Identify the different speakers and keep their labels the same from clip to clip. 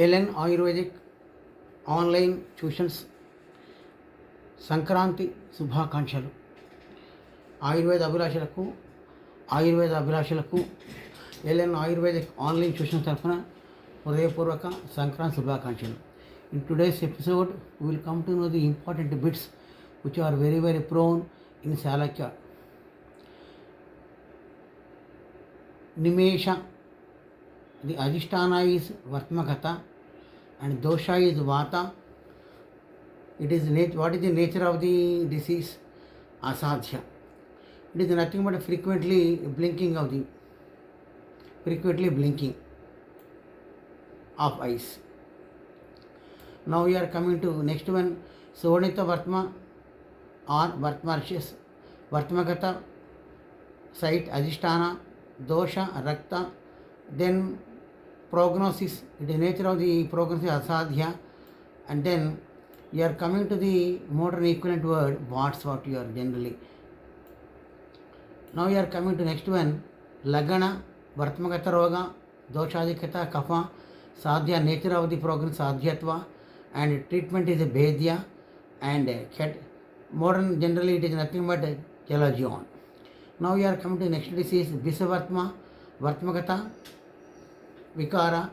Speaker 1: LN Ayurvedic online tuitions Sankranti శుభాకాంక్షలు. ఆయుర్వేద అభిలాషులకు ఎల్ఎన్ ఆయుర్వేదిక్ ఆన్లైన్ ట్యూషన్స్ తరఫున హృదయపూర్వక సంక్రాంతి శుభాకాంక్షలు. In today's episode we will come to know the important bits which are very very prone in Salakya. Nimesha, the Adhisthana is Vartmakata and Dosha is Vata. It is what is the nature of the disease? Asadhya. It is nothing but frequently blinking of eyes. Now we are coming to next one, Suvanita Vartma or Vartmarshis. Vartmakata site Adhisthana, Dosha, Rakta, then prognosis, the nature of the prognosis Asadhya, and then you are coming to the modern equivalent word what you are generally. Now you are coming to next one, Lagana, Vartmakata Roga, Doshadikata, Kapha, Sadhya, nature of the prognosis Sadhyatva, and treatment is a Bhedya, and modern generally it is nothing but Chalagion. Now we are coming to next disease, Visavartma, Vartmakata, Vikara,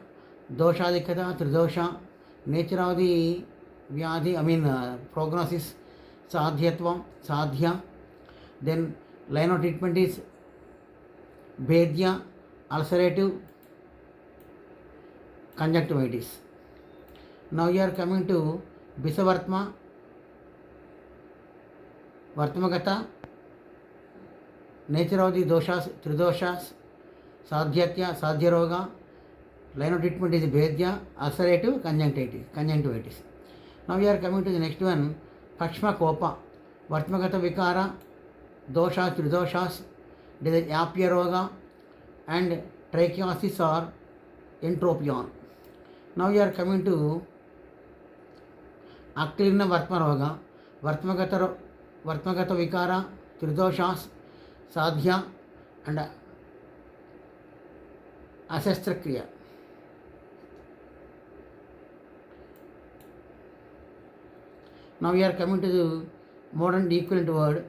Speaker 1: Doshadikata, Tridosha, nature of the Vyadhi, prognosis, Sadhyatva, Sadhya, then line of treatment is Bhedya, ulcerative conjunctivitis. Now you are coming to Visavartma, Vartmakata, nature of the doshas, Tridoshas, Sadhyatya, Sadhyaroga, line of treatment is Bhedya, ulcerative conjunctivitis. Now we are coming to the next one, Pakshma Kopa, Vartmakata Vikara, Doshas, Tridoshas, it is Apya Roga, and Trichiosis or Entropion. Now we are coming to Actylina Vartma Roga, Vartmakata Vikara, Tridoshas, Sadhya, and Asastrakriya. Now we are coming to the modern equivalent word,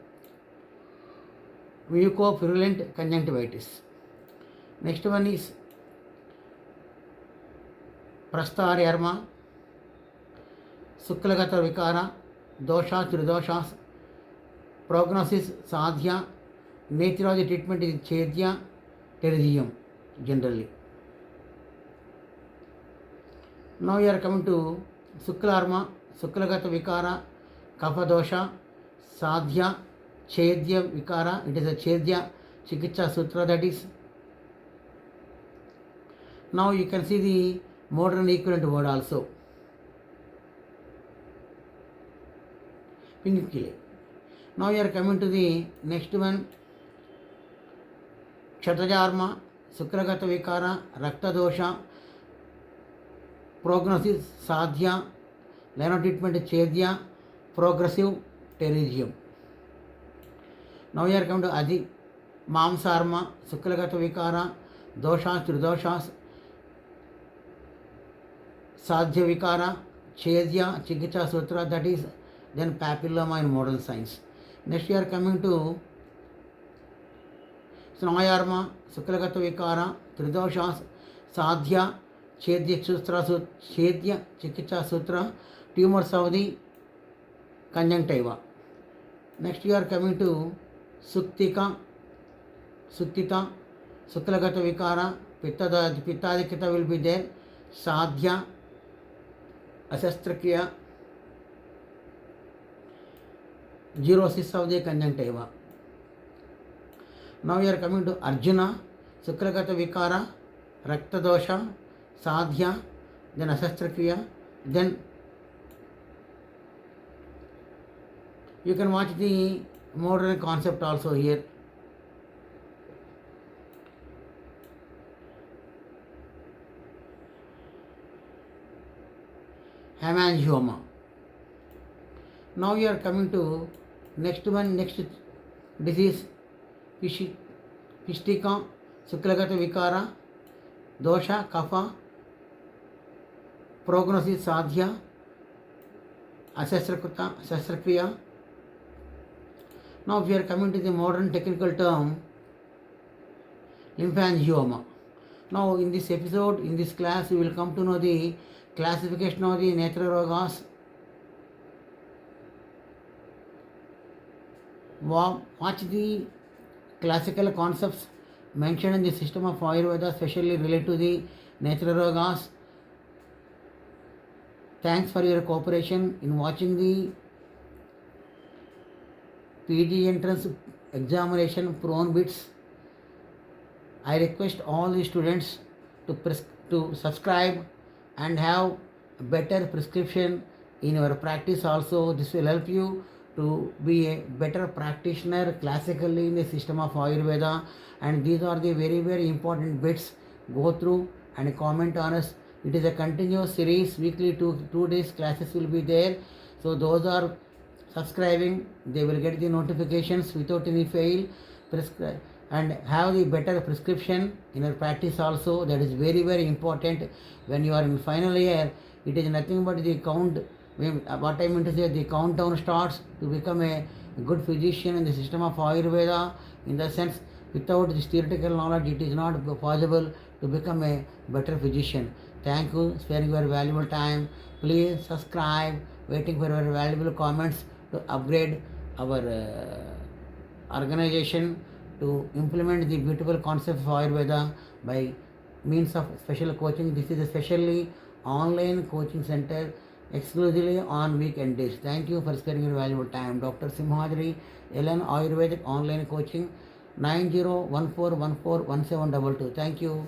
Speaker 1: mucopurulent conjunctivitis. Next one is Prastaryarma, Suklagata Vikara, Dosha, Tridoshas, prognosis Sadhya, nature of the treatment is Chedya, Pterygium generally. Now we are coming to Suklarma, Suklagata Vikara, Kapha Dosha, Sadhya, Chedya Vikara, it is a Chedya Chikitsa Sutra that is. Now you can see the modern equivalent word also. Pinicule. Now you are coming to the next one, Kshatrajarma, Sukragata Vikara, Rakta Dosha, prognosis Sadhya, line of treatment Chedya, progressive Pterygium. Now you are coming to Adi, Mamsarma, Sukragata Vikara, Doshas, Tridoshas, Sadhya Vikara, Chedya, Chikitsa Sutra, that is then papilloma in modern science. Next we are coming to Snayarma, Suklagata Vikara, Tridoshas, Sadhya, Chedya Chikitsa Sutra, tumors of the conjunctiva. Next we are coming to Suktita, Suklagata Vikara, Pittadikita will be there, Sadhya, Asastrakriya, Xerosis of the conjunctiva. Now we are coming to Arjuna, Sukragata Vikara, Rakta Dosha, Sadhya, then Asastrakriya, then you can watch the modern concept also here. Hemangioma. Now we are coming to next disease, Pistika, Suklagata Vikara, Dosha, Kapha, prognosis sadhya, shastakriya. Now we are coming to the modern technical term lymphangioma. Now in this episode, in this class, we will come to know the classification of the netra rogas, watch the classical concepts mentioned in the system of Ayurveda, especially related to the netra rogas. Thanks for your cooperation in watching the PG entrance examination prone bits. I request all the students to subscribe and have better prescription in your practice also. This will help you to be a better practitioner classically in the system of Ayurveda, and these are the very, very important bits. Go through and comment on us. It is a continuous series, weekly 2 days classes will be there. So those are subscribing, they will get the notifications without any fail. And have the better prescription in your practice also. That is very, very important. When you are in final year, it is nothing but the count. What I mean to say, the countdown starts to become a good physician in the system of Ayurveda. In the sense, without this theoretical knowledge, it is not possible to become a better physician. Thank you, sparing your valuable time. Please subscribe, waiting for your valuable comments to upgrade our organization to implement the beautiful concepts of Ayurveda by means of special coaching. This is a specially online coaching center exclusively on weekend days. Thank you for sparing your valuable time. Dr. Simhadri, LN Ayurvedic online coaching, 9014141722. Thank you.